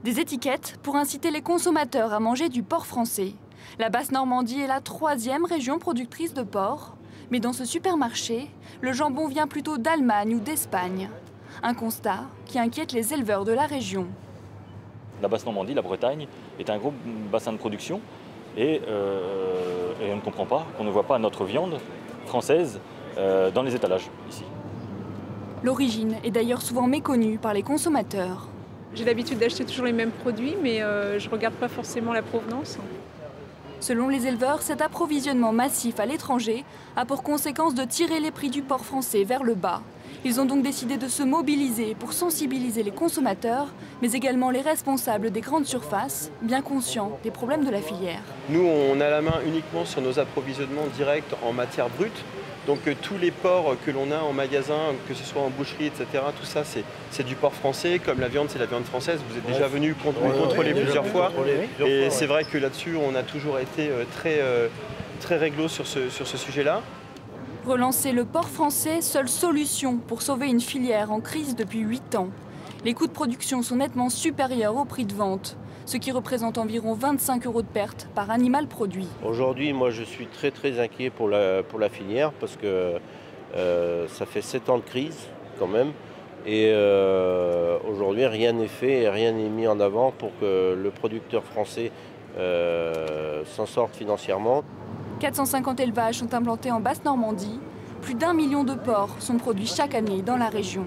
Des étiquettes pour inciter les consommateurs à manger du porc français. La Basse-Normandie est la 3e région productrice de porc. Mais dans ce supermarché, le jambon vient plutôt d'Allemagne ou d'Espagne. Un constat qui inquiète les éleveurs de la région. La Basse-Normandie, la Bretagne, est un gros bassin de production et on ne comprend pas qu'on ne voit pas notre viande française dans les étalages ici. L'origine est d'ailleurs souvent méconnue par les consommateurs. J'ai l'habitude d'acheter toujours les mêmes produits, mais je ne regarde pas forcément la provenance. Selon les éleveurs, cet approvisionnement massif à l'étranger a pour conséquence de tirer les prix du porc français vers le bas. Ils ont donc décidé de se mobiliser pour sensibiliser les consommateurs, mais également les responsables des grandes surfaces, bien conscients des problèmes de la filière. Nous, on a la main uniquement sur nos approvisionnements directs en matière brute. Donc tous les porcs que l'on a en magasin, que ce soit en boucherie, etc., tout ça, c'est du porc français. Comme la viande, c'est la viande française. Vous êtes déjà venu contrôler plusieurs fois. Et c'est vrai que là-dessus, on a toujours été très réglo sur ce sujet-là. Relancer le porc français, seule solution pour sauver une filière en crise depuis 8 ans. Les coûts de production sont nettement supérieurs au prix de vente, ce qui représente environ 25 € de perte par animal produit. Aujourd'hui, moi, je suis très inquiet pour la filière parce que ça fait 7 ans de crise quand même. Et aujourd'hui, rien n'est fait et rien n'est mis en avant pour que le producteur français s'en sorte financièrement. 450 élevages sont implantés en Basse-Normandie. Plus d'1 million de porcs sont produits chaque année dans la région.